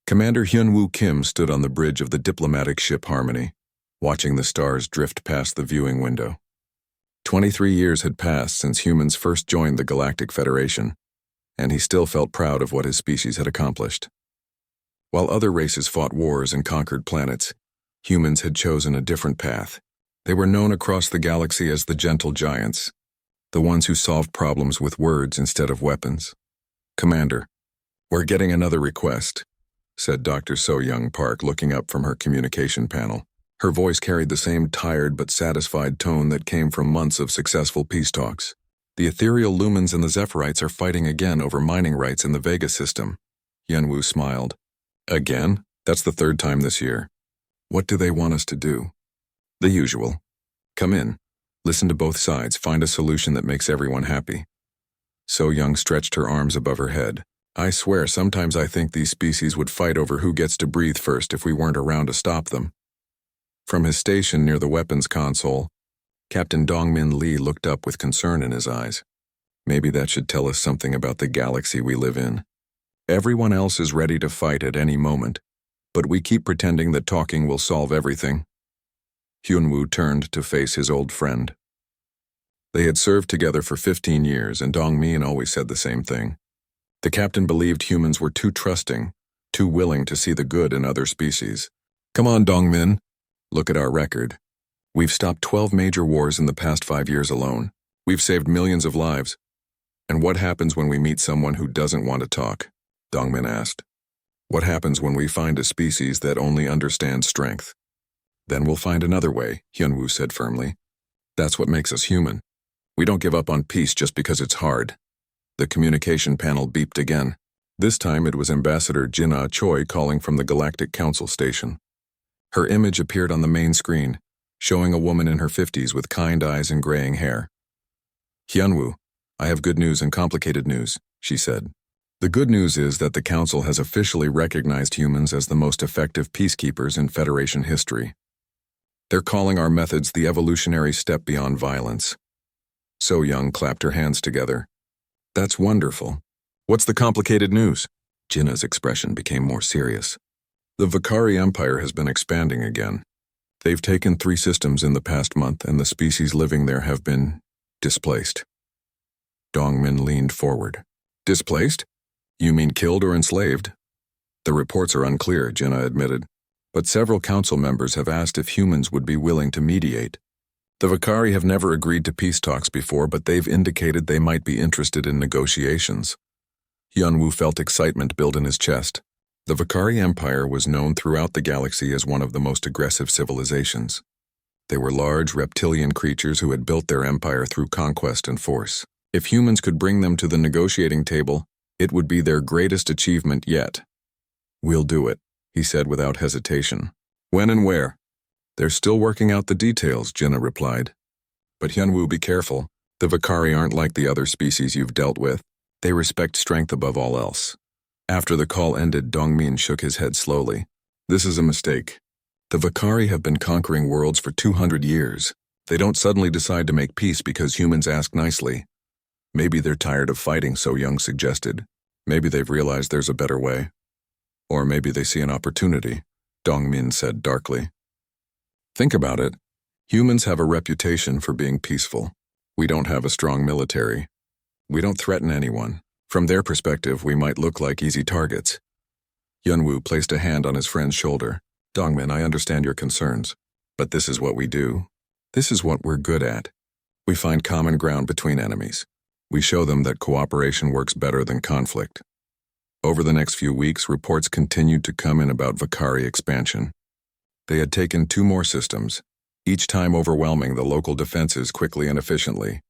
Commander Hyunwoo Kim stood on the bridge of the diplomatic ship Harmony, watching the stars drift past the viewing window. 23 years had passed since humans first joined the Galactic Federation, and he still felt proud of what his species had accomplished. While other races fought wars and conquered planets, humans had chosen a different path. They were known across the galaxy as the Gentle Giants, the ones who solved problems with words instead of weapons. "Commander, we're getting another request," said Dr. So-Young Park, looking up from her communication panel. Her voice carried the same tired but satisfied tone that came from months of successful peace talks. "The ethereal lumens and the Zephyrite are fighting again over mining rights in the Vega system." Hyunwoo smiled. "Again? That's the third time this year. What do they want us to do?" "The usual. Come in. Listen to both sides. Find a solution that makes everyone happy." So-Young stretched her arms above her head. "I swear, sometimes I think these species would fight over who gets to breathe first if we weren't around to stop them." From his station near the weapons console, Captain Dongmin Lee looked up with concern in his eyes. "Maybe that should tell us something about the galaxy we live in. Everyone else is ready to fight at any moment, but we keep pretending that talking will solve everything." Hyunwoo turned to face his old friend. They had served together for 15 years, and Dongmin always said the same thing. The captain believed humans were too trusting, too willing to see the good in other species. "Come on, Dongmin. Look at our record. We've stopped 12 major wars in the past 5 years alone. We've saved millions of lives. And what happens when we meet someone who doesn't want to talk?" Dongmin asked. "What happens when we find a species that only understands strength?" "Then we'll find another way," Hyunwoo said firmly. "That's what makes us human. We don't give up on peace just because it's hard." The communication panel beeped again. This time it was Ambassador Jin-Ah Choi calling from the Galactic Council station. Her image appeared on the main screen, showing a woman in her 50s with kind eyes and graying hair. "Hyunwoo, I have good news and complicated news," she said. "The good news is that the Council has officially recognized humans as the most effective peacekeepers in Federation history. They're calling our methods the evolutionary step beyond violence." So-Young clapped her hands together. "That's wonderful. What's the complicated news?" Jinna's expression became more serious. "The Vakari Empire has been expanding again. They've taken 3 systems in the past month, and the species living there have been displaced." Dongmin leaned forward. "Displaced? You mean killed or enslaved?" "The reports are unclear," Jinna admitted, "but several council members have asked if humans would be willing to mediate. The Vakari have never agreed to peace talks before, but they've indicated they might be interested in negotiations." Hyunwoo felt excitement build in his chest. The Vakari Empire was known throughout the galaxy as one of the most aggressive civilizations. They were large reptilian creatures who had built their empire through conquest and force. If humans could bring them to the negotiating table, it would be their greatest achievement yet. "We'll do it," he said without hesitation. "When and where?" "They're still working out the details," Jinna replied. "But Hyunwoo, be careful. The Vakari aren't like the other species you've dealt with. They respect strength above all else." After the call ended, Dongmin shook his head slowly. "This is a mistake. The Vakari have been conquering worlds for 200 years. They don't suddenly decide to make peace because humans ask nicely. Maybe they're tired of fighting," So-Young suggested. "Maybe they've realized there's a better way. Or maybe they see an opportunity," Dongmin said darkly. "Think about it. Humans have a reputation for being peaceful. We don't have a strong military. We don't threaten anyone. From their perspective, we might look like easy targets." Hyunwoo placed a hand on his friend's shoulder. "Dongmin, I understand your concerns, but this is what we do. This is what we're good at. We find common ground between enemies. We show them that cooperation works better than conflict." Over the next few weeks, reports continued to come in about Vakari expansion. They had taken 2 more systems, each time overwhelming the local defenses quickly and efficiently.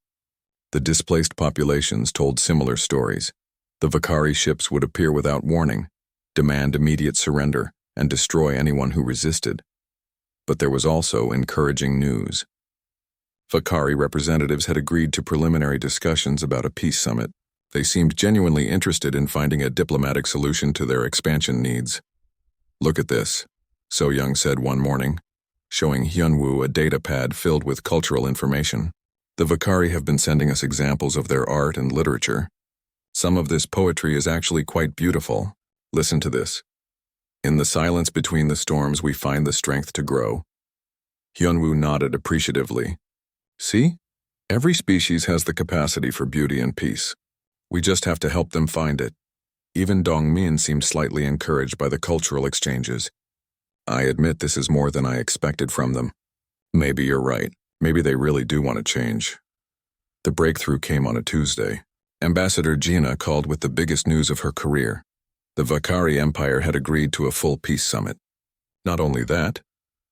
The displaced populations told similar stories. The Vakari ships would appear without warning, demand immediate surrender, and destroy anyone who resisted. But there was also encouraging news. Vakari representatives had agreed to preliminary discussions about a peace summit. They seemed genuinely interested in finding a diplomatic solution to their expansion needs. "Look at this," So-Young said one morning, showing Hyunwoo a data pad filled with cultural information. "The Vakari have been sending us examples of their art and literature. Some of this poetry is actually quite beautiful. Listen to this." In the silence between the storms, we find the strength to grow. Hyunwoo nodded appreciatively. See? Every species has the capacity for beauty and peace. We just have to help them find it. Even Dongmin seemed slightly encouraged by the cultural exchanges. I admit this is more than I expected from them. Maybe you're right. Maybe they really do want to change. The breakthrough came on a Tuesday. Ambassador Gina called with the biggest news of her career. The Vakari Empire had agreed to a full peace summit. Not only that,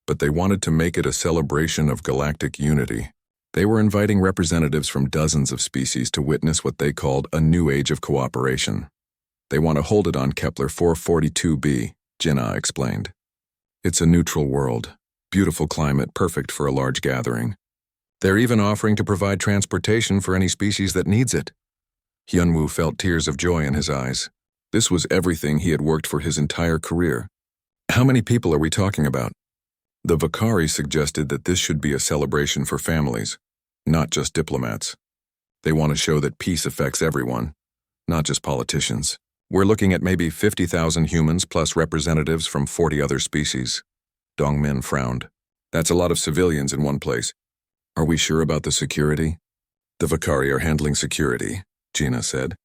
but they wanted to make it a celebration of galactic unity. They were inviting representatives from dozens of species to witness what they called a new age of cooperation. They want to hold it on Kepler 442b, Gina explained. It's a neutral world, beautiful climate, perfect for a large gathering. They're even offering to provide transportation for any species that needs it. Hyunwoo felt tears of joy in his eyes. This was everything he had worked for his entire career. How many people are we talking about? The Vakari suggested that this should be a celebration for families, not just diplomats. They want to show that peace affects everyone, not just politicians. We're looking at maybe 50,000 humans plus representatives from 40 other species. Dongmin frowned. That's a lot of civilians in one place. Are we sure about the security? The Vakari are handling security, Gina said.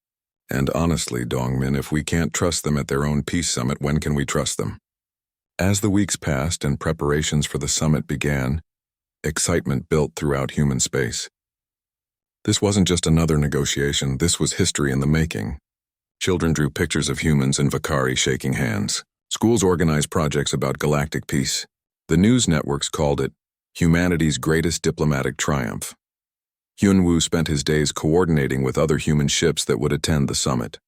And honestly, Dongmin, if we can't trust them at their own peace summit, when can we trust them? As the weeks passed and preparations for the summit began, excitement built throughout human space. This wasn't just another negotiation, this was history in the making. Children drew pictures of humans and Vakari shaking hands. Schools organized projects about galactic peace. The news networks called it humanity's greatest diplomatic triumph. Hyunwoo spent his days coordinating with other human ships that would attend the summit.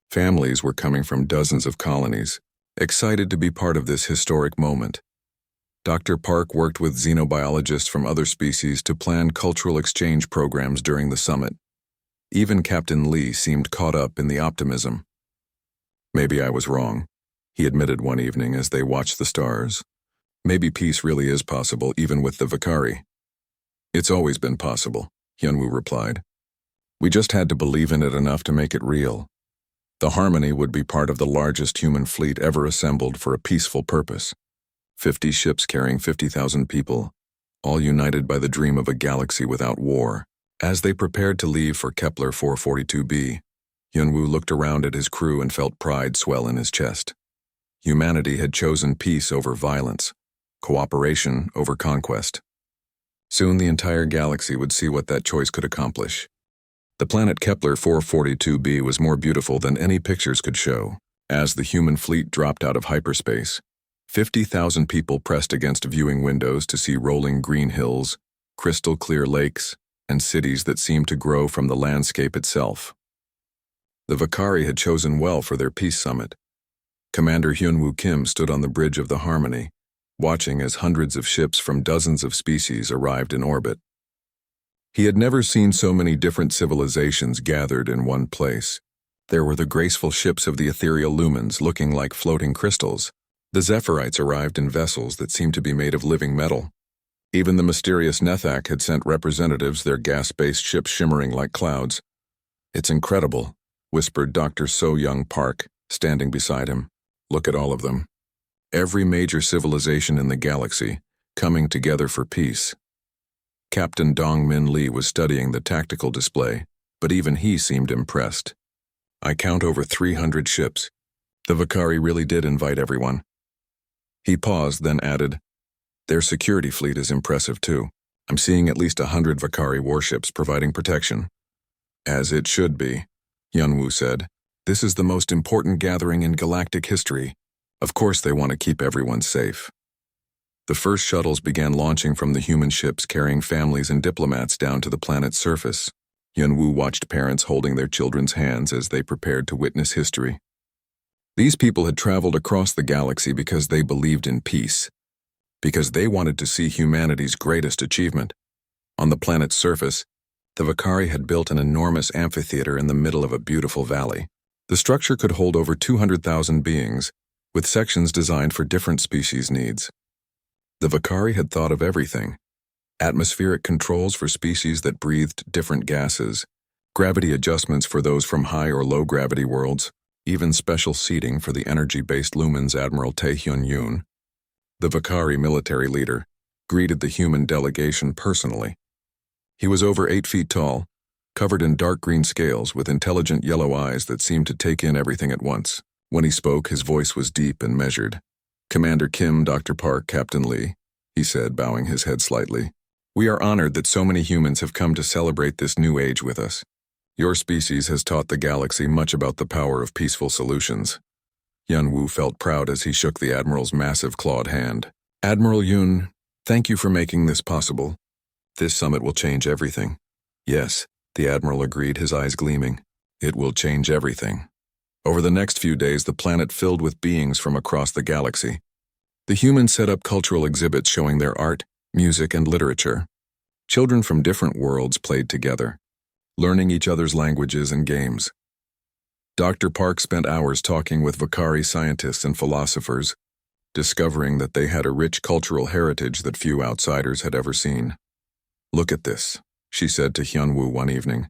Families were coming from dozens of colonies, excited to be part of this historic moment. Dr. Park worked with xenobiologists from other species to plan cultural exchange programs during the summit. Even Captain Lee seemed caught up in the optimism. Maybe I was wrong, he admitted one evening as they watched the stars. Maybe peace really is possible even with the Vakari. It's always been possible, Hyunwoo replied. We just had to believe in it enough to make it real. The Harmony would be part of the largest human fleet ever assembled for a peaceful purpose. 50 ships carrying 50,000 people, all united by the dream of a galaxy without war. As they prepared to leave for Kepler 442b, Hyunwoo looked around at his crew and felt pride swell in his chest. Humanity had chosen peace over violence, cooperation over conquest. Soon the entire galaxy would see what that choice could accomplish. The planet Kepler 442b was more beautiful than any pictures could show. As the human fleet dropped out of hyperspace, 50,000 people pressed against viewing windows to see rolling green hills, crystal-clear lakes, and cities that seemed to grow from the landscape itself. The Vakari had chosen well for their peace summit. Commander Hyunwoo Kim stood on the bridge of the Harmony, watching as hundreds of ships from dozens of species arrived in orbit. He had never seen so many different civilizations gathered in one place. There were the graceful ships of the ethereal lumens looking like floating crystals. The Zephyrite arrived in vessels that seemed to be made of living metal. Even the mysterious Nethak had sent representatives, their gas-based ships shimmering like clouds. It's incredible, whispered Dr. So-Young Park, standing beside him. Look at all of them. Every major civilization in the galaxy, coming together for peace. Captain Dongmin Lee was studying the tactical display, but even he seemed impressed. I count over 300 ships. The Vakari really did invite everyone. He paused, then added, their security fleet is impressive too. I'm seeing at least 100 Vakari warships providing protection. As it should be, Hyunwoo said. This is the most important gathering in galactic history. Of course they want to keep everyone safe. The first shuttles began launching from the human ships carrying families and diplomats down to the planet's surface. Hyunwoo watched parents holding their children's hands as they prepared to witness history. These people had traveled across the galaxy because they believed in peace, because they wanted to see humanity's greatest achievement. On the planet's surface, the Vakari had built an enormous amphitheater in the middle of a beautiful valley. The structure could hold over 200,000 beings, with sections designed for different species' needs. The Vakari had thought of everything: atmospheric controls for species that breathed different gases, gravity adjustments for those from high or low gravity worlds, even special seating for the energy-based Lumens Admiral Tae-hyun-yoon, the Vakari military leader, greeted the human delegation personally. He was over 8 feet tall, covered in dark green scales with intelligent yellow eyes that seemed to take in everything at once. When he spoke, his voice was deep and measured. "Commander Kim, Dr. Park, Captain Lee," he said, bowing his head slightly. "We are honored that so many humans have come to celebrate this new age with us. Your species has taught the galaxy much about the power of peaceful solutions." Yun-woo felt proud as he shook the Admiral's massive clawed hand. "Admiral Yoon, thank you for making this possible. This summit will change everything." "Yes," the Admiral agreed, his eyes gleaming. "It will change everything." Over the next few days, the planet filled with beings from across the galaxy. The humans set up cultural exhibits showing their art, music, and literature. Children from different worlds played together, learning each other's languages and games. Dr. Park spent hours talking with Vakari scientists and philosophers, discovering that they had a rich cultural heritage that few outsiders had ever seen. "Look at this," she said to Hyun-woo one evening,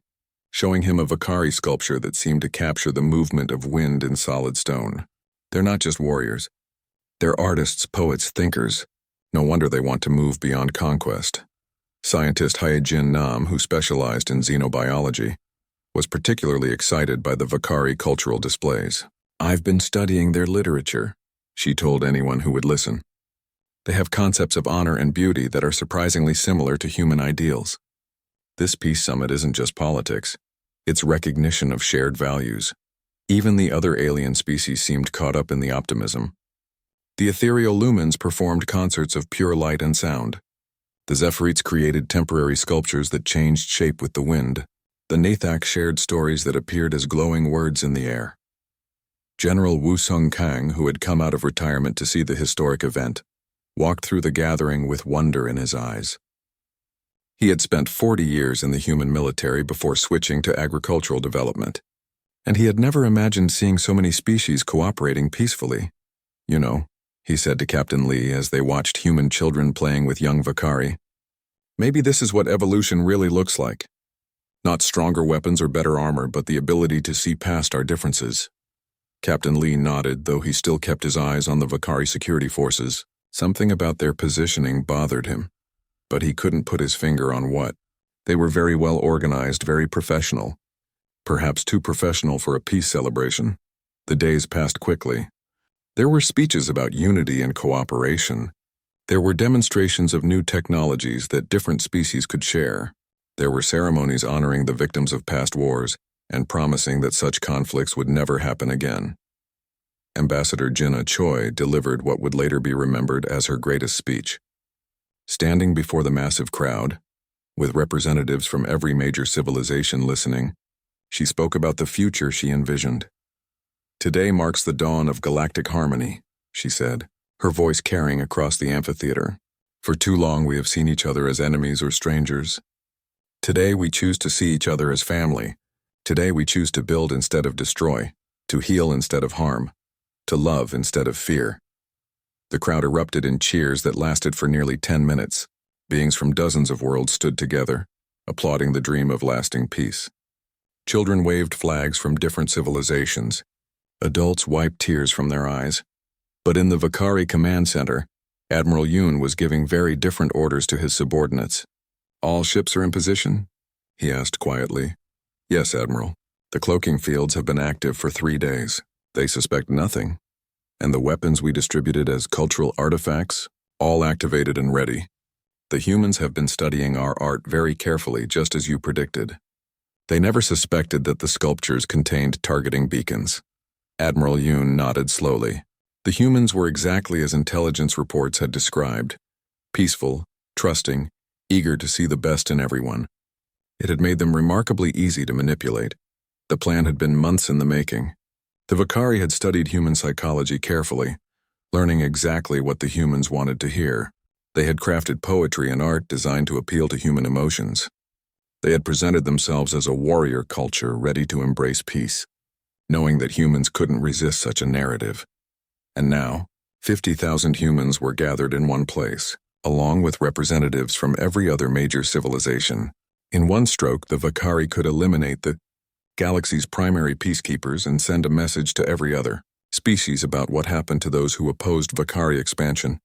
showing him a Vakari sculpture that seemed to capture the movement of wind in solid stone. "They're not just warriors. They're artists, poets, thinkers. No wonder they want to move beyond conquest." Scientist Hae-jin Nam, who specialized in xenobiology, was particularly excited by the Vakari cultural displays. "I've been studying their literature," she told anyone who would listen. "They have concepts of honor and beauty that are surprisingly similar to human ideals. This peace summit isn't just politics. It's recognition of shared values." Even the other alien species seemed caught up in the optimism. The ethereal lumens performed concerts of pure light and sound. The Zephirites created temporary sculptures that changed shape with the wind. The Nathak shared stories that appeared as glowing words in the air. General Woo Sung-kang, who had come out of retirement to see the historic event, walked through the gathering with wonder in his eyes. He had spent 40 years in the human military before switching to agricultural development, and he had never imagined seeing so many species cooperating peacefully. "You know," he said to Captain Lee as they watched human children playing with young Vakari, "maybe this is what evolution really looks like. Not stronger weapons or better armor, but the ability to see past our differences." Captain Lee nodded, though he still kept his eyes on the Vakari security forces. Something about their positioning bothered him, but he couldn't put his finger on what. They were very well organized, very professional. Perhaps too professional for a peace celebration. The days passed quickly. There were speeches about unity and cooperation. There were demonstrations of new technologies that different species could share. There were ceremonies honoring the victims of past wars and promising that such conflicts would never happen again. Ambassador Jinna Choi delivered what would later be remembered as her greatest speech. Standing before the massive crowd, with representatives from every major civilization listening, she spoke about the future she envisioned. "Today marks the dawn of galactic harmony," she said, her voice carrying across the amphitheater. "For too long we have seen each other as enemies or strangers. Today we choose to see each other as family. Today we choose to build instead of destroy, to heal instead of harm, to love instead of fear." The crowd erupted in cheers that lasted for nearly 10 minutes. Beings from dozens of worlds stood together, applauding the dream of lasting peace. Children waved flags from different civilizations. Adults wiped tears from their eyes. But in the Vakari Command Center, Admiral Yoon was giving very different orders to his subordinates. "All ships are in position?" he asked quietly. "Yes, Admiral. The cloaking fields have been active for 3 days. They suspect nothing. And the weapons we distributed as cultural artifacts, all activated and ready. The humans have been studying our art very carefully, just as you predicted." They never suspected that the sculptures contained targeting beacons. Admiral Yoon nodded slowly. The humans were exactly as intelligence reports had described. Peaceful, trusting, eager to see the best in everyone. It had made them remarkably easy to manipulate. The plan had been months in the making. The Vakari had studied human psychology carefully, learning exactly what the humans wanted to hear. They had crafted poetry and art designed to appeal to human emotions. They had presented themselves as a warrior culture ready to embrace peace, knowing that humans couldn't resist such a narrative. And now, 50,000 humans were gathered in one place, along with representatives from every other major civilization. In one stroke, the Vakari could eliminate the galaxy's primary peacekeepers, and send a message to every other species about what happened to those who opposed Vakari expansion.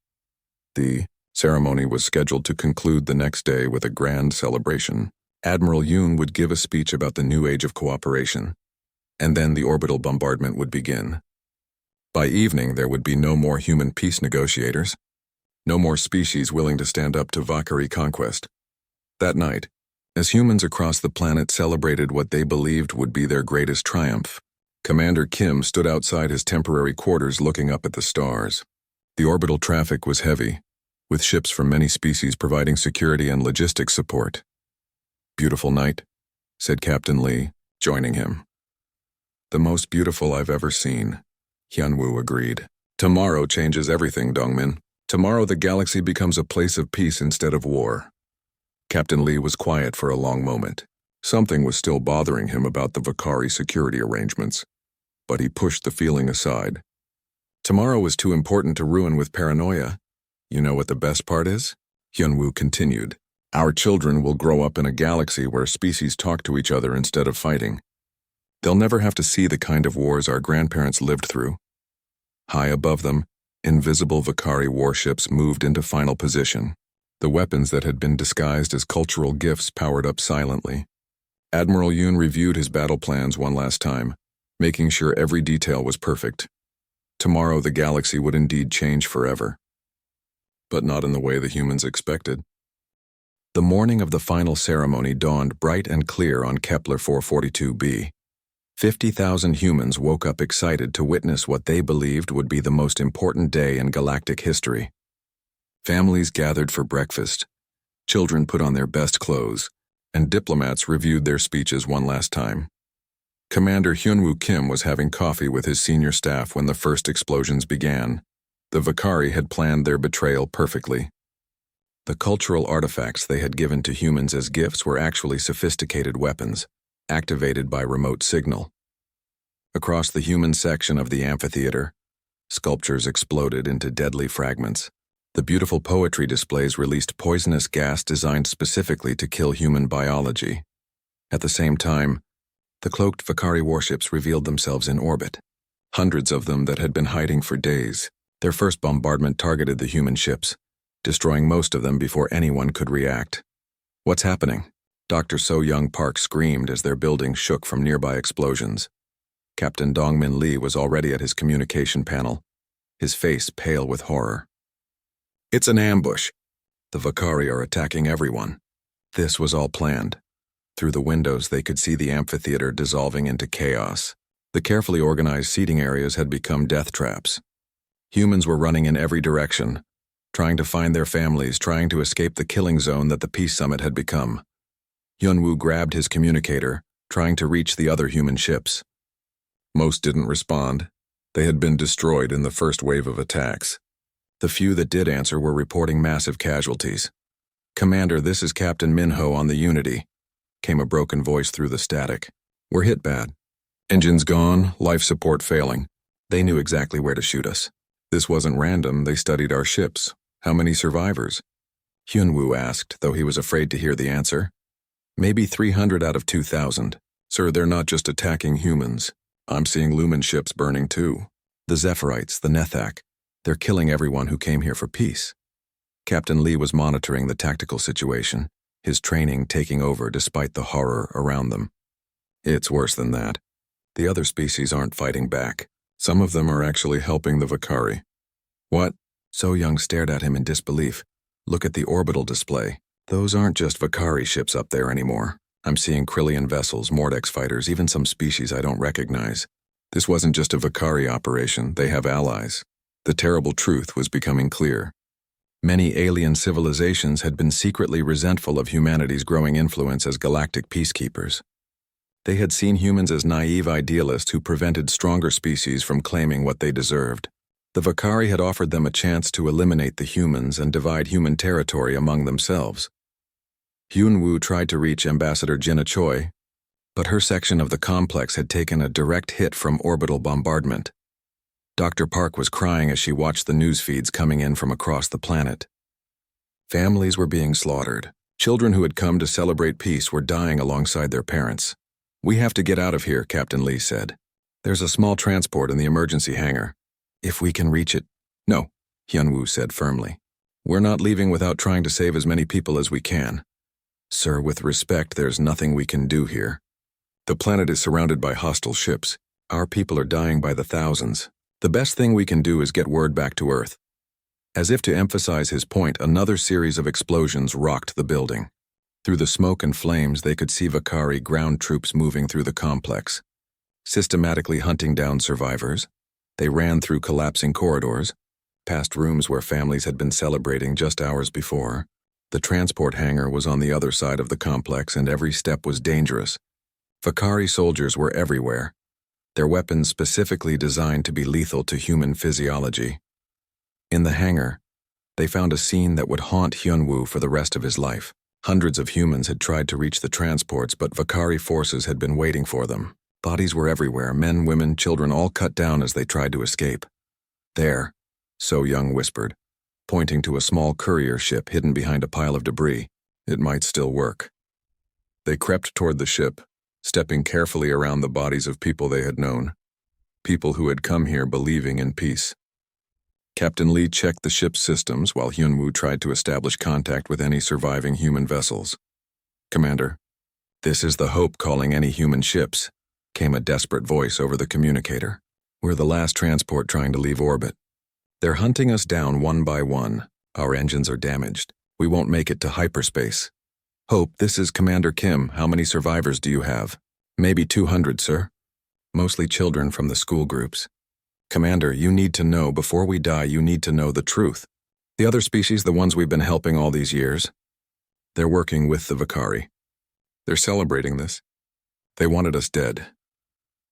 The ceremony was scheduled to conclude the next day with a grand celebration. Admiral Yoon would give a speech about the new age of cooperation, and then the orbital bombardment would begin. By evening, there would be no more human peace negotiators, no more species willing to stand up to Vakari conquest. That night, as humans across the planet celebrated what they believed would be their greatest triumph, Commander Kim stood outside his temporary quarters looking up at the stars. The orbital traffic was heavy, with ships from many species providing security and logistics support. "Beautiful night," said Captain Lee, joining him. "The most beautiful I've ever seen," Hyunwoo agreed. "Tomorrow changes everything, Dongmin. Tomorrow the galaxy becomes a place of peace instead of war." Captain Lee was quiet for a long moment. Something was still bothering him about the Vakari security arrangements, but he pushed the feeling aside. Tomorrow was too important to ruin with paranoia. "You know what the best part is?" Hyunwoo continued. "Our children will grow up in a galaxy where species talk to each other instead of fighting. They'll never have to see the kind of wars our grandparents lived through." High above them, invisible Vakari warships moved into final position. The weapons that had been disguised as cultural gifts powered up silently. Admiral Yoon reviewed his battle plans one last time, making sure every detail was perfect. Tomorrow the galaxy would indeed change forever. But not in the way the humans expected. The morning of the final ceremony dawned bright and clear on Kepler 442b. 50,000 humans woke up excited to witness what they believed would be the most important day in galactic history. Families gathered for breakfast, children put on their best clothes, and diplomats reviewed their speeches one last time. Commander Hyunwoo Kim was having coffee with his senior staff when the first explosions began. The Vakari had planned their betrayal perfectly. The cultural artifacts they had given to humans as gifts were actually sophisticated weapons, activated by remote signal. Across the human section of the amphitheater, sculptures exploded into deadly fragments. The beautiful poetry displays released poisonous gas designed specifically to kill human biology. At the same time, the cloaked Vakari warships revealed themselves in orbit. Hundreds of them that had been hiding for days. Their first bombardment targeted the human ships, destroying most of them before anyone could react. "What's happening?" Dr. So-Young Park screamed as their building shook from nearby explosions. Captain Dongmin Lee was already at his communication panel, his face pale with horror. "It's an ambush. The Vakari are attacking everyone." This was all planned. Through the windows they could see the amphitheater dissolving into chaos. The carefully organized seating areas had become death traps. Humans were running in every direction, trying to find their families, trying to escape the killing zone that the Peace Summit had become. Hyunwoo grabbed his communicator, trying to reach the other human ships. Most didn't respond. They had been destroyed in the first wave of attacks. The few that did answer were reporting massive casualties. "Commander, this is Captain Minho on the Unity," came a broken voice through the static. "We're hit bad. Engines gone, life support failing. They knew exactly where to shoot us. This wasn't random, they studied our ships. How many survivors?" Hyunwoo asked, though he was afraid to hear the answer. "Maybe 300 out of 2,000. Sir, they're not just attacking humans. I'm seeing Lumen ships burning too. The Zephyrite, the Nethak. They're killing everyone who came here for peace." Captain Lee was monitoring the tactical situation, his training taking over despite the horror around them. "It's worse than that. The other species aren't fighting back. Some of them are actually helping the Vakari." "What?" So-Young stared at him in disbelief. "Look at the orbital display. Those aren't just Vakari ships up there anymore. I'm seeing Krillian vessels, Mordex fighters, even some species I don't recognize. This wasn't just a Vakari operation, they have allies." The terrible truth was becoming clear. Many alien civilizations had been secretly resentful of humanity's growing influence as galactic peacekeepers. They had seen humans as naive idealists who prevented stronger species from claiming what they deserved. The Vakari had offered them a chance to eliminate the humans and divide human territory among themselves. Hyunwoo tried to reach Ambassador Jina Choi, but her section of the complex had taken a direct hit from orbital bombardment. Dr. Park was crying as she watched the news feeds coming in from across the planet. Families were being slaughtered. Children who had come to celebrate peace were dying alongside their parents. "We have to get out of here," Captain Lee said. "There's a small transport in the emergency hangar. If we can reach it." "No," Hyunwoo said firmly. "We're not leaving without trying to save as many people as we can. Sir, with respect, there's nothing we can do here. The planet is surrounded by hostile ships. Our people are dying by the thousands. The best thing we can do is get word back to Earth." As if to emphasize his point, another series of explosions rocked the building. Through the smoke and flames, they could see Vakari ground troops moving through the complex, systematically hunting down survivors. They ran through collapsing corridors, past rooms where families had been celebrating just hours before. The transport hangar was on the other side of the complex, and every step was dangerous. Vakari soldiers were everywhere, their weapons specifically designed to be lethal to human physiology. In the hangar, they found a scene that would haunt Hyunwoo for the rest of his life. Hundreds of humans had tried to reach the transports, but Vakari forces had been waiting for them. Bodies were everywhere, men, women, children, all cut down as they tried to escape. "There," So Young whispered, pointing to a small courier ship hidden behind a pile of debris. "It might still work." They crept toward the ship, stepping carefully around the bodies of people they had known, people who had come here believing in peace. Captain Lee checked the ship's systems while Hyunwoo tried to establish contact with any surviving human vessels. "Commander, this is the Hope calling any human ships," came a desperate voice over the communicator. "We're the last transport trying to leave orbit. They're hunting us down one by one. Our engines are damaged. We won't make it to hyperspace. Hope, this is Commander Kim. How many survivors do you have?" "Maybe 200, sir. Mostly children from the school groups." "Commander, you need to know, before we die, you need to know the truth. The other species, the ones we've been helping all these years, they're working with the Vakari. They're celebrating this. They wanted us dead."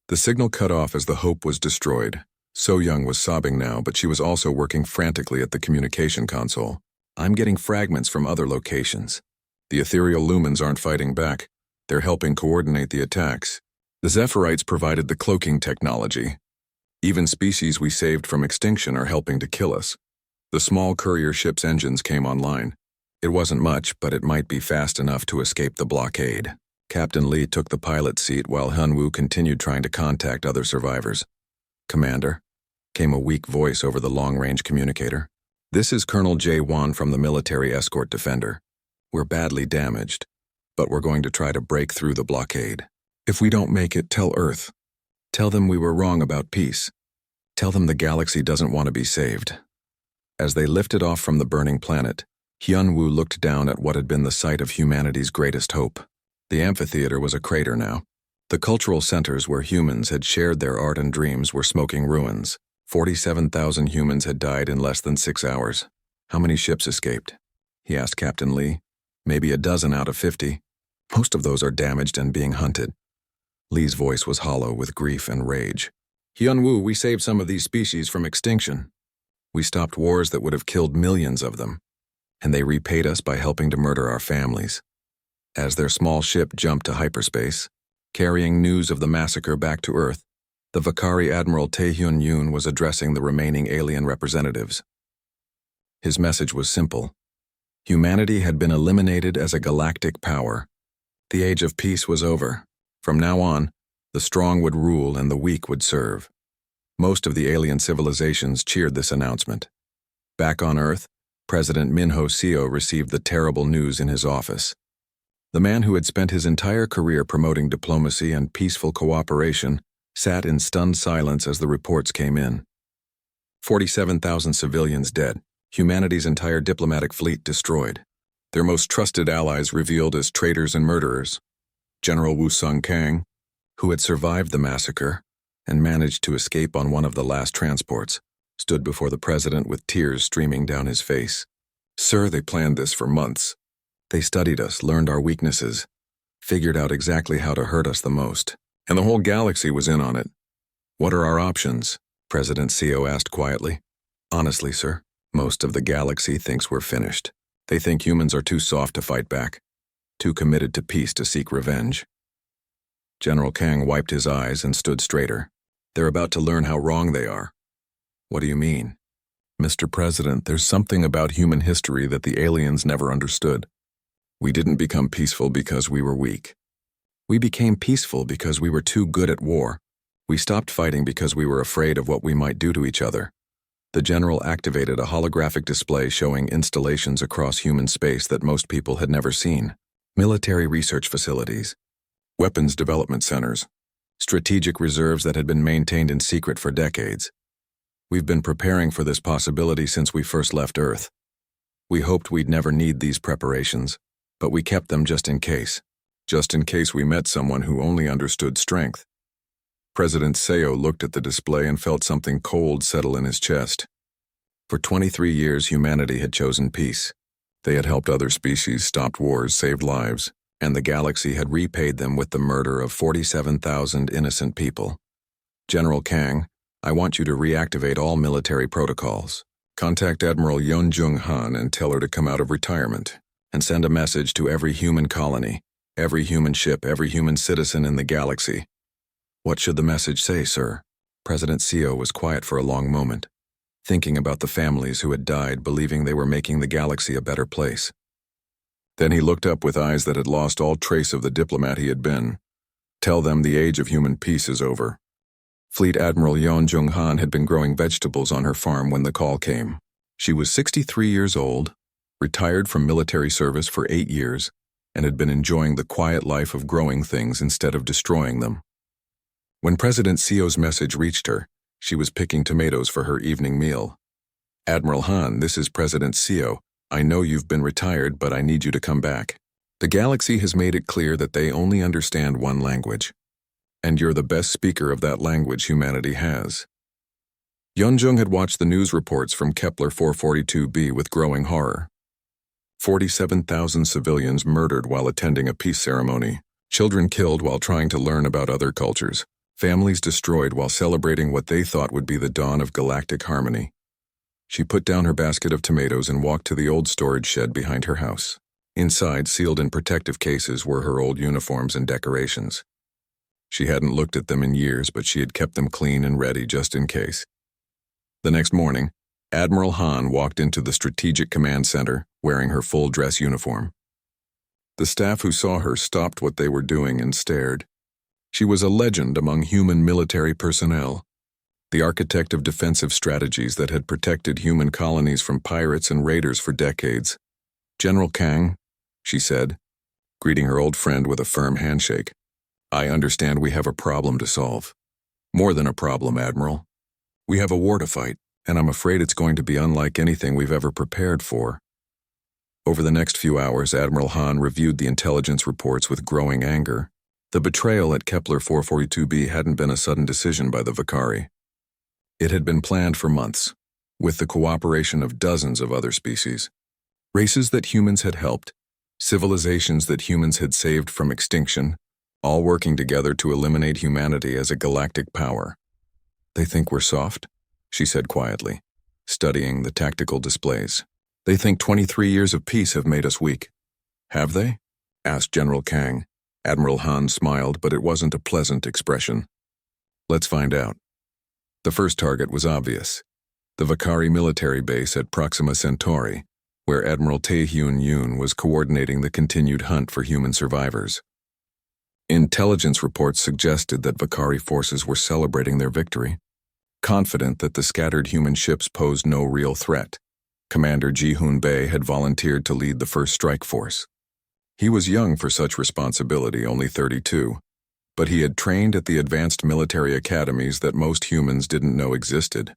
The signal cut off as the Hope was destroyed. So Young was sobbing now, but she was also working frantically at the communication console. "I'm getting fragments from other locations. The ethereal lumens aren't fighting back. They're helping coordinate the attacks. The Zephyrite provided the cloaking technology. Even species we saved from extinction are helping to kill us." The small courier ship's engines came online. It wasn't much, but it might be fast enough to escape the blockade. Captain Lee took the pilot seat while Hyunwoo continued trying to contact other survivors. "Commander," came a weak voice over the long-range communicator. "This is Colonel Jae-won from the Military Escort Defender. We're badly damaged, but we're going to try to break through the blockade. If we don't make it, tell Earth. Tell them we were wrong about peace. Tell them the galaxy doesn't want to be saved." As they lifted off from the burning planet, Hyunwoo looked down at what had been the site of humanity's greatest hope. The amphitheater was a crater now. The cultural centers where humans had shared their art and dreams were smoking ruins. 47,000 humans had died in less than 6 hours. "How many ships escaped?" he asked Captain Lee. "Maybe a dozen out of 50. Most of those are damaged and being hunted." Lee's voice was hollow with grief and rage. "Hyunwoo, we saved some of these species from extinction. We stopped wars that would have killed millions of them, and they repaid us by helping to murder our families." As their small ship jumped to hyperspace, carrying news of the massacre back to Earth, the Vakari Admiral Tae-hyun Yoon was addressing the remaining alien representatives. His message was simple. Humanity had been eliminated as a galactic power. The age of peace was over. From now on, the strong would rule and the weak would serve. Most of the alien civilizations cheered this announcement. Back on Earth, President Minho Seo received the terrible news in his office. The man who had spent his entire career promoting diplomacy and peaceful cooperation sat in stunned silence as the reports came in. 47,000 civilians dead, humanity's entire diplomatic fleet destroyed, their most trusted allies revealed as traitors and murderers. General Woo Sung Kang, who had survived the massacre and managed to escape on one of the last transports, stood before the president with tears streaming down his face. "Sir, they planned this for months. They studied us, learned our weaknesses, figured out exactly how to hurt us the most. And the whole galaxy was in on it. What are our options?" President Seo asked quietly. "Honestly, sir, most of the galaxy thinks we're finished. They think humans are too soft to fight back, too committed to peace to seek revenge." General Kang wiped his eyes and stood straighter. "They're about to learn how wrong they are." "What do you mean?" "Mr. President, there's something about human history that the aliens never understood. We didn't become peaceful because we were weak. We became peaceful because we were too good at war. We stopped fighting because we were afraid of what we might do to each other. The general activated a holographic display showing installations across human space that most people had never seen. Military research facilities, weapons development centers, strategic reserves that had been maintained in secret for decades. We've been preparing for this possibility since we first left Earth. We hoped we'd never need these preparations, but we kept them just in case we met someone who only understood strength. President Seo looked at the display and felt something cold settle in his chest. For 23 years, humanity had chosen peace. They had helped other species, stopped wars, saved lives, and the galaxy had repaid them with the murder of 47,000 innocent people. General Kang, I want you to reactivate all military protocols. Contact Admiral Yeon Jung-han and tell her to come out of retirement, and send a message to every human colony, every human ship, every human citizen in the galaxy. What should the message say, sir? President Seo was quiet for a long moment, thinking about the families who had died believing they were making the galaxy a better place. Then he looked up with eyes that had lost all trace of the diplomat he had been. Tell them the age of human peace is over. Fleet Admiral Yeon Jung-han had been growing vegetables on her farm when the call came. She was 63 years old, retired from military service for 8 years, and had been enjoying the quiet life of growing things instead of destroying them. When President Seo's message reached her, she was picking tomatoes for her evening meal. Admiral Han, this is President Seo. I know you've been retired, but I need you to come back. The galaxy has made it clear that they only understand one language. And you're the best speaker of that language humanity has. Yeonjung had watched the news reports from Kepler 442b with growing horror. 47,000 civilians murdered while attending a peace ceremony. Children killed while trying to learn about other cultures. Families destroyed while celebrating what they thought would be the dawn of galactic harmony. She put down her basket of tomatoes and walked to the old storage shed behind her house. Inside, sealed in protective cases, were her old uniforms and decorations. She hadn't looked at them in years, but she had kept them clean and ready just in case. The next morning, Admiral Han walked into the Strategic Command Center wearing her full dress uniform. The staff who saw her stopped what they were doing and stared. She was a legend among human military personnel, the architect of defensive strategies that had protected human colonies from pirates and raiders for decades. General Kang, she said, greeting her old friend with a firm handshake. I understand we have a problem to solve. More than a problem, Admiral. We have a war to fight, and I'm afraid it's going to be unlike anything we've ever prepared for. Over the next few hours, Admiral Han reviewed the intelligence reports with growing anger. The betrayal at Kepler 442b hadn't been a sudden decision by the Vakari. It had been planned for months, with the cooperation of dozens of other species. Races that humans had helped, civilizations that humans had saved from extinction, all working together to eliminate humanity as a galactic power. They think we're soft, she said quietly, studying the tactical displays. They think 23 years of peace have made us weak. Have they? Asked General Kang. Admiral Han smiled, but it wasn't a pleasant expression. Let's find out. The first target was obvious. The Vakari military base at Proxima Centauri, where Admiral Tae-Hyun Yoon was coordinating the continued hunt for human survivors. Intelligence reports suggested that Vakari forces were celebrating their victory. Confident that the scattered human ships posed no real threat, Commander Ji-hoon Bae had volunteered to lead the first strike force. He was young for such responsibility, only 32, but he had trained at the advanced military academies that most humans didn't know existed.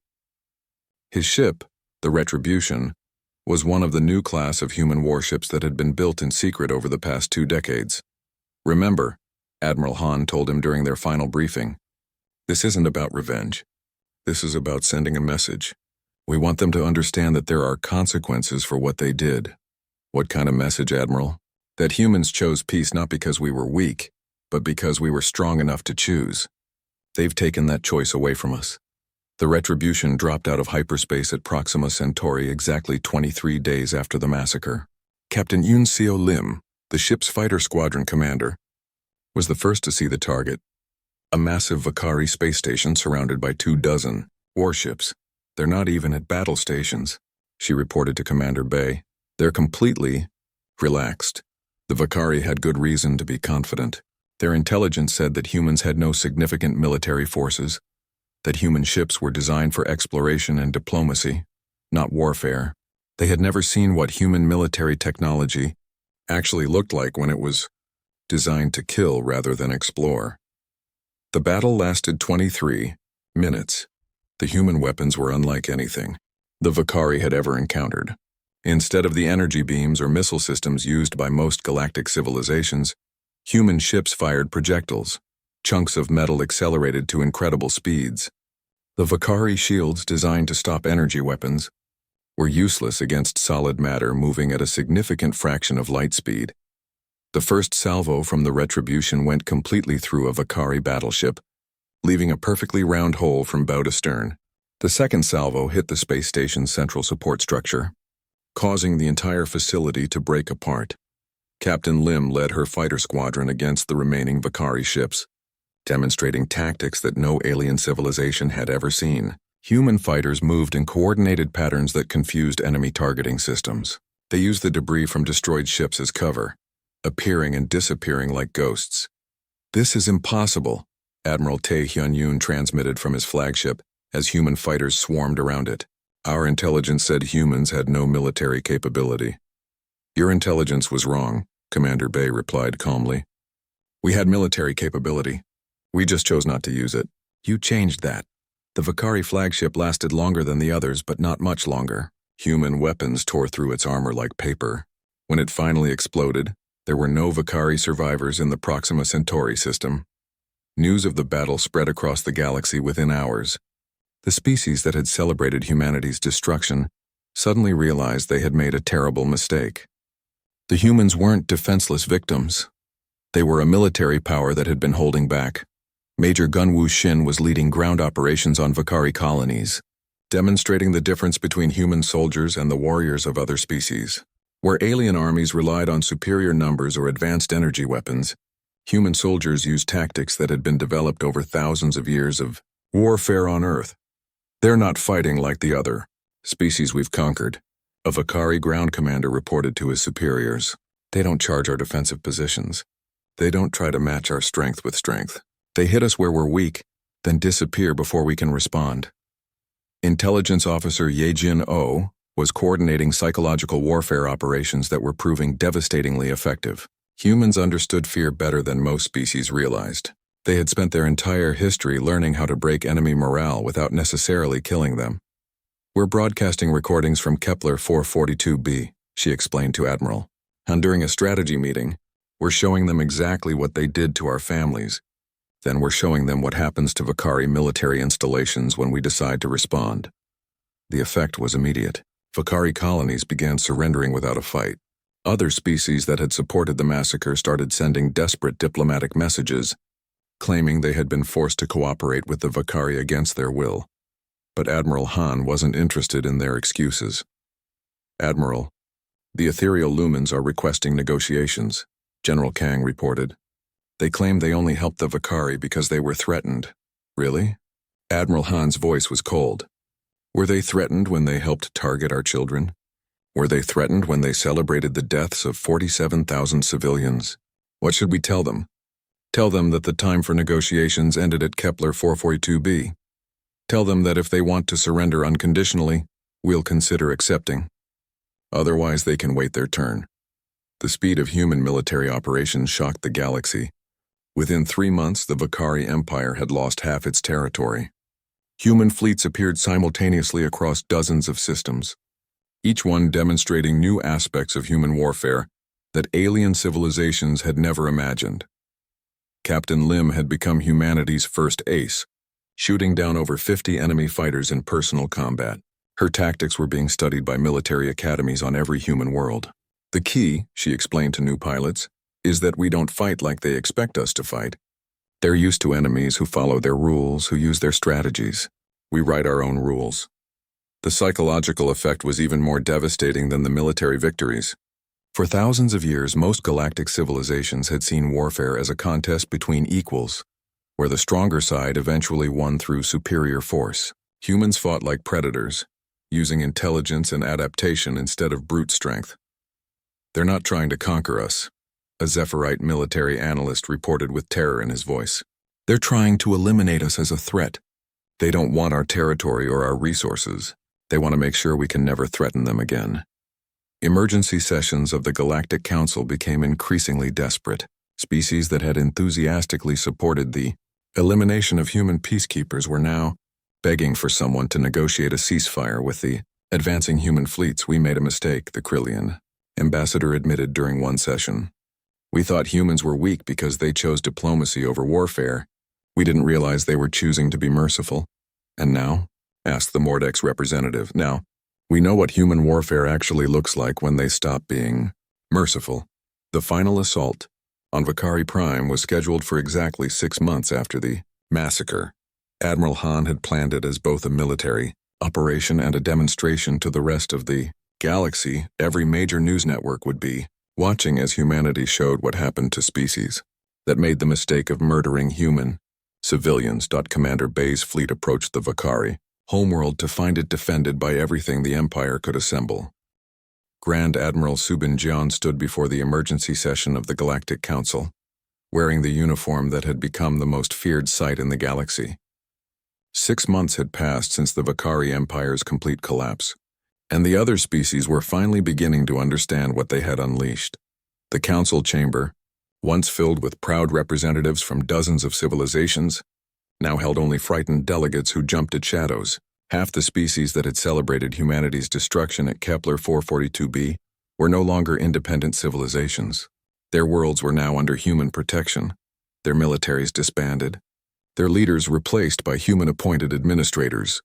His ship, the Retribution, was one of the new class of human warships that had been built in secret over the past 2 decades. Remember, Admiral Han told him during their final briefing, this isn't about revenge. This is about sending a message. We want them to understand that there are consequences for what they did. What kind of message, Admiral? That humans chose peace not because we were weak, but because we were strong enough to choose. They've taken that choice away from us. The Retribution dropped out of hyperspace at Proxima Centauri exactly 23 days after the massacre. Captain Yoon Seo Lim, the ship's fighter squadron commander, was the first to see the target, a massive Vakari space station surrounded by 24 warships. They're not even at battle stations, she reported to Commander Bae. They're completely relaxed. The Vakari had good reason to be confident. Their intelligence said that humans had no significant military forces, that human ships were designed for exploration and diplomacy, not warfare. They had never seen what human military technology actually looked like when it was designed to kill rather than explore. The battle lasted 23 minutes. The human weapons were unlike anything the Vakari had ever encountered. Instead of the energy beams or missile systems used by most galactic civilizations, human ships fired projectiles, chunks of metal accelerated to incredible speeds. The Vakari shields designed to stop energy weapons were useless against solid matter moving at a significant fraction of light speed. The first salvo from the Retribution went completely through a Vakari battleship, leaving a perfectly round hole from bow to stern. The second salvo hit the space station's central support structure, causing the entire facility to break apart. Captain Lim led her fighter squadron against the remaining Vakari ships, demonstrating tactics that no alien civilization had ever seen. Human fighters moved in coordinated patterns that confused enemy targeting systems. They used the debris from destroyed ships as cover, appearing and disappearing like ghosts. "This is impossible," Admiral Tae Hyun-yoon transmitted from his flagship as human fighters swarmed around it. "Our intelligence said humans had no military capability." "Your intelligence was wrong," Commander Bay replied calmly. "We had military capability. We just chose not to use it." "You changed that. The Vakari flagship lasted longer than the others, but not much longer." Human weapons tore through its armor like paper. When it finally exploded, there were no Vakari survivors in the Proxima Centauri system. News of the battle spread across the galaxy within hours. The species that had celebrated humanity's destruction suddenly realized they had made a terrible mistake. The humans weren't defenseless victims. They were a military power that had been holding back. Major Gunwoo Shin was leading ground operations on Vakari colonies, demonstrating the difference between human soldiers and the warriors of other species. Where alien armies relied on superior numbers or advanced energy weapons, human soldiers used tactics that had been developed over thousands of years of warfare on Earth. "They're not fighting like the other species we've conquered," a Vakari ground commander reported to his superiors. "They don't charge our defensive positions. They don't try to match our strength with strength. They hit us where we're weak, then disappear before we can respond." Intelligence Officer Ye-jin Oh was coordinating psychological warfare operations that were proving devastatingly effective. Humans understood fear better than most species realized. They had spent their entire history learning how to break enemy morale without necessarily killing them. "We're broadcasting recordings from Kepler 442b, she explained to Admiral. "And during a strategy meeting, we're showing them exactly what they did to our families. Then we're showing them what happens to Vakari military installations when we decide to respond." The effect was immediate. Vakari colonies began surrendering without a fight. Other species that had supported the massacre started sending desperate diplomatic messages, claiming they had been forced to cooperate with the Vakari against their will. But Admiral Han wasn't interested in their excuses. "Admiral, the ethereal lumens are requesting negotiations," General Kang reported. "They claim they only helped the Vakari because they were threatened." "Really?" Admiral Han's voice was cold. "Were they threatened when they helped target our children? Were they threatened when they celebrated the deaths of 47,000 civilians? What should we tell them? Tell them that the time for negotiations ended at Kepler 442b. Tell them that if they want to surrender unconditionally, we'll consider accepting. Otherwise, they can wait their turn." The speed of human military operations shocked the galaxy. Within 3 months, the Vakari Empire had lost half its territory. Human fleets appeared simultaneously across dozens of systems, each one demonstrating new aspects of human warfare that alien civilizations had never imagined. Captain Lim had become humanity's first ace, shooting down over 50 enemy fighters in personal combat. Her tactics were being studied by military academies on every human world. "The key," she explained to new pilots, "is that we don't fight like they expect us to fight. They're used to enemies who follow their rules, who use their strategies. We write our own rules." The psychological effect was even more devastating than the military victories. For thousands of years, most galactic civilizations had seen warfare as a contest between equals, where the stronger side eventually won through superior force. Humans fought like predators, using intelligence and adaptation instead of brute strength. "They're not trying to conquer us. a Zephyrite military analyst reported with terror in his voice. They're trying to eliminate us as a threat. They don't want our territory or our resources. They want to make sure we can never threaten them again. Emergency sessions of the Galactic Council became increasingly desperate. Species that had enthusiastically supported the elimination of human peacekeepers were now begging for someone to negotiate a ceasefire with the advancing human fleets. We made a mistake, the Krillian ambassador admitted during one session. We thought humans were weak because they chose diplomacy over warfare. We didn't realize they were choosing to be merciful. And now? Asked the Mordex representative. Now, we know what human warfare actually looks like when they stop being merciful. The final assault on Vakari Prime was scheduled for exactly 6 months after the massacre. Admiral Han had planned it as both a military operation and a demonstration to the rest of the galaxy. Every major news network would be watching as humanity showed what happened to species that made the mistake of murdering human civilians. Commander Bay's fleet approached the Vakari homeworld to find it defended by everything the Empire could assemble. Grand Admiral Subin Jian stood before the emergency session of the Galactic Council, wearing the uniform that had become the most feared sight in the galaxy. 6 months had passed since the Vakari Empire's complete collapse, and the other species were finally beginning to understand what they had unleashed. The council chamber, once filled with proud representatives from dozens of civilizations, now held only frightened delegates who jumped at shadows. Half the species that had celebrated humanity's destruction at Kepler 442b were no longer independent civilizations. Their worlds were now under human protection, their militaries disbanded, their leaders replaced by human-appointed administrators.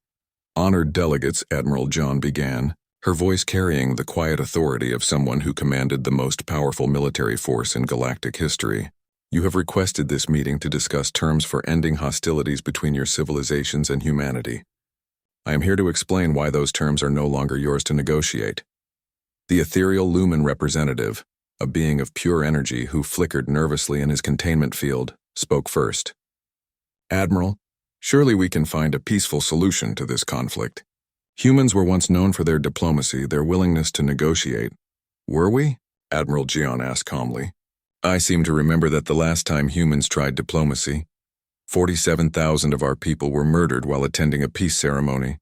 Honored delegates, Admiral John began, her voice carrying the quiet authority of someone who commanded the most powerful military force in galactic history. You have requested this meeting to discuss terms for ending hostilities between your civilizations and humanity. I am here to explain why those terms are no longer yours to negotiate. The ethereal lumen representative, a being of pure energy who flickered nervously in his containment field, spoke first. Admiral, surely we can find a peaceful solution to this conflict. Humans were once known for their diplomacy, their willingness to negotiate. Were we? Admiral Jian asked calmly. I seem to remember that the last time humans tried diplomacy, 47,000 of our people were murdered while attending a peace ceremony.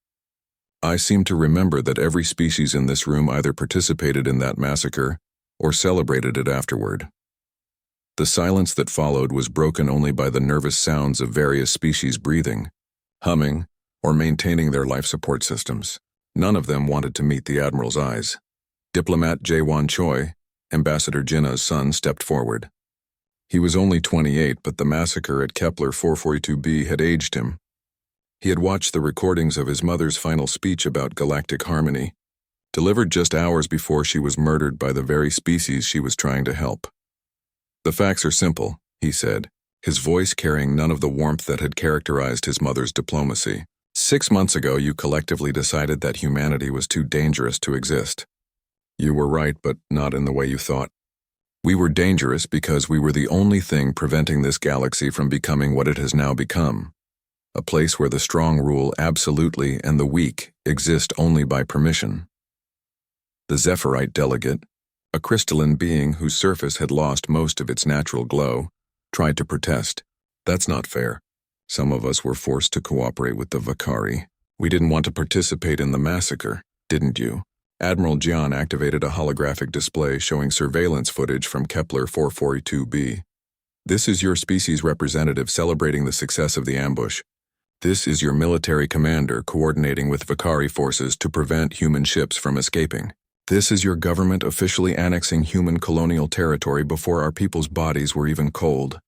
I seem to remember that every species in this room either participated in that massacre or celebrated it afterward. The silence that followed was broken only by the nervous sounds of various species breathing, humming, or maintaining their life support systems. None of them wanted to meet the Admiral's eyes. Diplomat Jae-Wan Choi, Ambassador Jinnah's son, stepped forward. He was only 28, but the massacre at Kepler 442b had aged him. He had watched the recordings of his mother's final speech about galactic harmony, delivered just hours before she was murdered by the very species she was trying to help. The facts are simple, he said, his voice carrying none of the warmth that had characterized his mother's diplomacy. 6 months ago, you collectively decided that humanity was too dangerous to exist. You were right, but not in the way you thought. We were dangerous because we were the only thing preventing this galaxy from becoming what it has now become. A place where the strong rule absolutely and the weak exist only by permission. The Zephyrite delegate, a crystalline being whose surface had lost most of its natural glow, tried to protest. That's not fair. Some of us were forced to cooperate with the Vakari. We didn't want to participate in the massacre, didn't you? Admiral Jian activated a holographic display showing surveillance footage from Kepler 442b. This is your species representative celebrating the success of the ambush. This is your military commander coordinating with Vakari forces to prevent human ships from escaping. This is your government officially annexing human colonial territory before our people's bodies were even cold.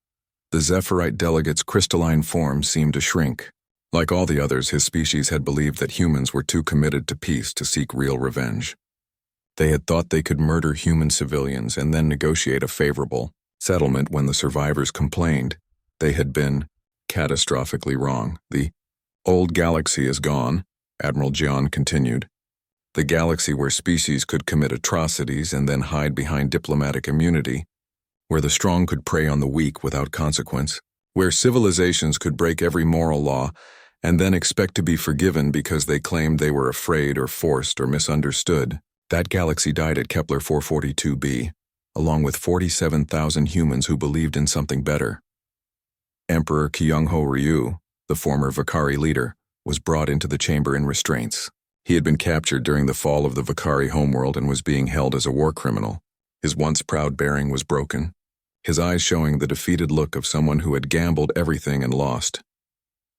The Zephyrite delegate's crystalline form seemed to shrink. Like all the others, his species had believed that humans were too committed to peace to seek real revenge. They had thought they could murder human civilians and then negotiate a favorable settlement when the survivors complained. They had been catastrophically wrong. The old galaxy is gone, Admiral Jian continued. The galaxy where species could commit atrocities and then hide behind diplomatic immunity, where the strong could prey on the weak without consequence, where civilizations could break every moral law and then expect to be forgiven because they claimed they were afraid or forced or misunderstood. That galaxy died at Kepler 442b. along with 47,000 humans who believed in something better. Emperor Kyung-ho Ryu, the former Vakari leader, was brought into the chamber in restraints. He had been captured during the fall of the Vakari homeworld and was being held as a war criminal. His once proud bearing was broken, his eyes showing the defeated look of someone who had gambled everything and lost.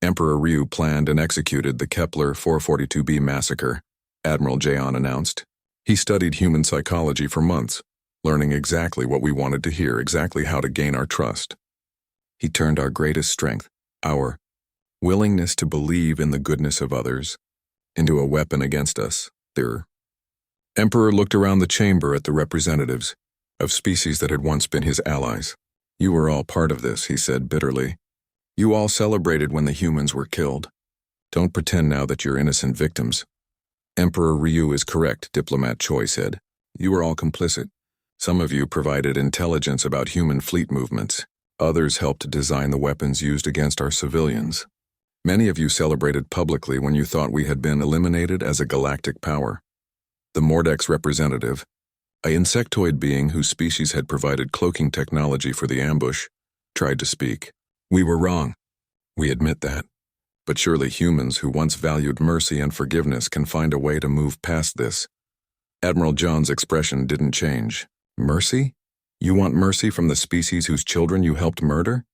Emperor Ryu planned and executed the Kepler 442b massacre, Admiral Jaeon announced. He studied human psychology for months, learning exactly what we wanted to hear, exactly how to gain our trust. He turned our greatest strength, our willingness to believe in the goodness of others, into a weapon against us. The Emperor looked around the chamber at the representatives of species that had once been his allies. You were all part of this, he said bitterly. You all celebrated when the humans were killed. Don't pretend now that you're innocent victims. Emperor Ryu is correct, Diplomat Choi said. You were all complicit. Some of you provided intelligence about human fleet movements. Others helped design the weapons used against our civilians. Many of you celebrated publicly when you thought we had been eliminated as a galactic power. The Mordex representative, an insectoid being whose species had provided cloaking technology for the ambush, tried to speak. We were wrong. We admit that. But surely humans who once valued mercy and forgiveness can find a way to move past this. Admiral John's expression didn't change. Mercy? You want mercy from the species whose children you helped murder?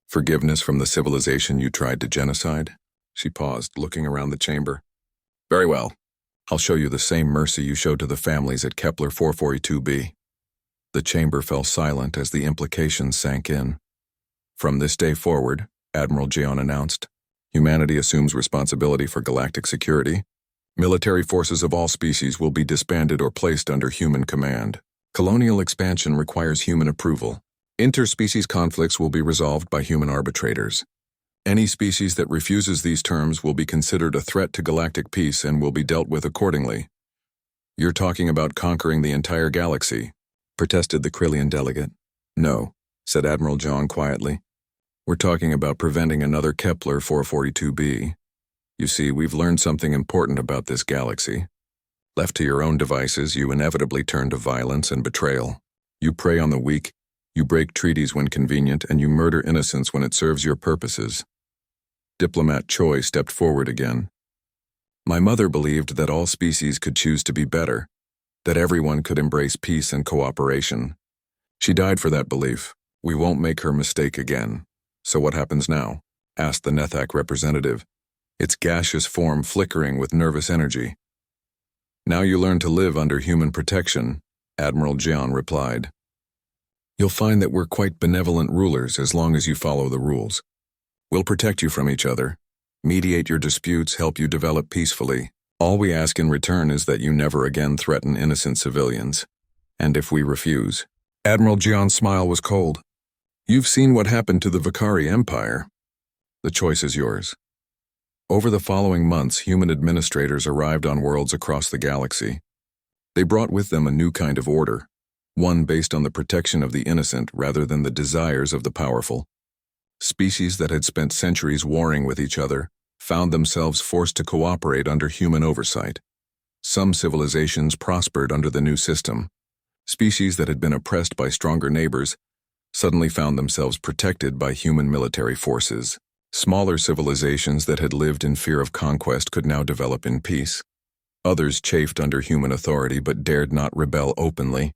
Forgiveness from the civilization you tried to genocide? She paused, looking around the chamber. Very well. I'll show you the same mercy you showed to the families at Kepler 442b. The chamber fell silent as the implications sank in. From this day forward, Admiral Jaeon announced, humanity assumes responsibility for galactic security. Military forces of all species will be disbanded or placed under human command. Colonial expansion requires human approval. Interspecies conflicts will be resolved by human arbitrators. Any species that refuses these terms will be considered a threat to galactic peace and will be dealt with accordingly. You're talking about conquering the entire galaxy, protested the Krillian delegate. No, said Admiral John quietly. We're talking about preventing another Kepler 442b. You see, we've learned something important about this galaxy. Left to your own devices, you inevitably turn to violence and betrayal. You prey on the weak, you break treaties when convenient, and you murder innocents when it serves your purposes. Diplomat Choi stepped forward again. My mother believed that all species could choose to be better, that everyone could embrace peace and cooperation. She died for that belief. We won't make her mistake again. So what happens now? Asked the Nethak representative, its gaseous form flickering with nervous energy. Now you learn to live under human protection, Admiral Jaeon replied. You'll find that we're quite benevolent rulers as long as you follow the rules. We'll protect you from each other, mediate your disputes, help you develop peacefully. All we ask in return is that you never again threaten innocent civilians. And if we refuse, Admiral Jaeon's smile was cold. You've seen what happened to the Vakari Empire. The choice is yours. Over the following months, human administrators arrived on worlds across the galaxy. They brought with them a new kind of order, one based on the protection of the innocent rather than the desires of the powerful. Species that had spent centuries warring with each other found themselves forced to cooperate under human oversight. Some civilizations prospered under the new system. Species that had been oppressed by stronger neighbors suddenly found themselves protected by human military forces. Smaller civilizations that had lived in fear of conquest could now develop in peace. Others chafed under human authority but dared not rebel openly.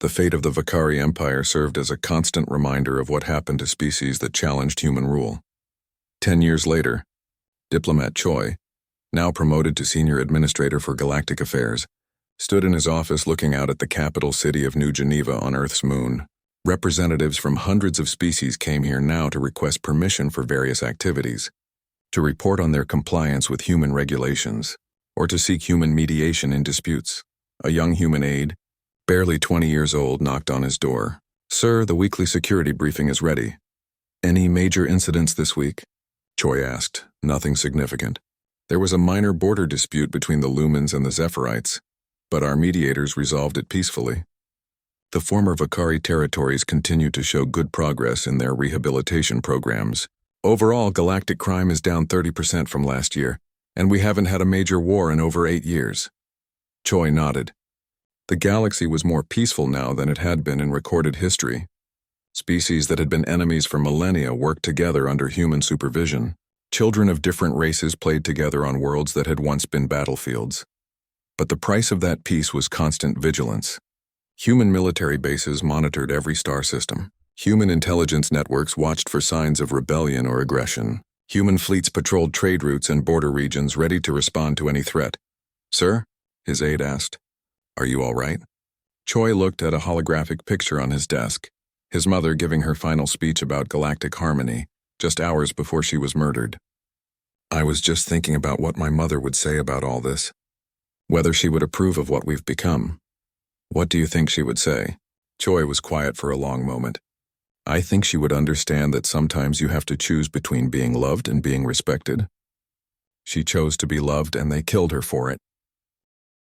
The fate of the Vakari Empire served as a constant reminder of what happened to species that challenged human rule. 10 years later, Diplomat Choi, now promoted to Senior Administrator for Galactic Affairs, stood in his office looking out at the capital city of New Geneva on Earth's moon. Representatives from hundreds of species came here now to request permission for various activities, to report on their compliance with human regulations, or to seek human mediation in disputes. A young human aide, barely 20 years old, knocked on his door. Sir, the weekly security briefing is ready. Any major incidents this week? Choi asked. Nothing significant. There was a minor border dispute between the Lumens and the Zephyrite, but our mediators resolved it peacefully. The former Vakari territories continue to show good progress in their rehabilitation programs. Overall, galactic crime is down 30% from last year, and we haven't had a major war in over 8 years. Choi nodded. The galaxy was more peaceful now than it had been in recorded history. Species that had been enemies for millennia worked together under human supervision. Children of different races played together on worlds that had once been battlefields. But the price of that peace was constant vigilance. Human military bases monitored every star system. Human intelligence networks watched for signs of rebellion or aggression. Human fleets patrolled trade routes and border regions ready to respond to any threat. "Sir?" his aide asked. "Are you all right?" Choi looked at a holographic picture on his desk, his mother giving her final speech about galactic harmony, just hours before she was murdered. "I was just thinking about what my mother would say about all this. Whether she would approve of what we've become. What do you think she would say?" Choi was quiet for a long moment. "I think she would understand that sometimes you have to choose between being loved and being respected. She chose to be loved and they killed her for it.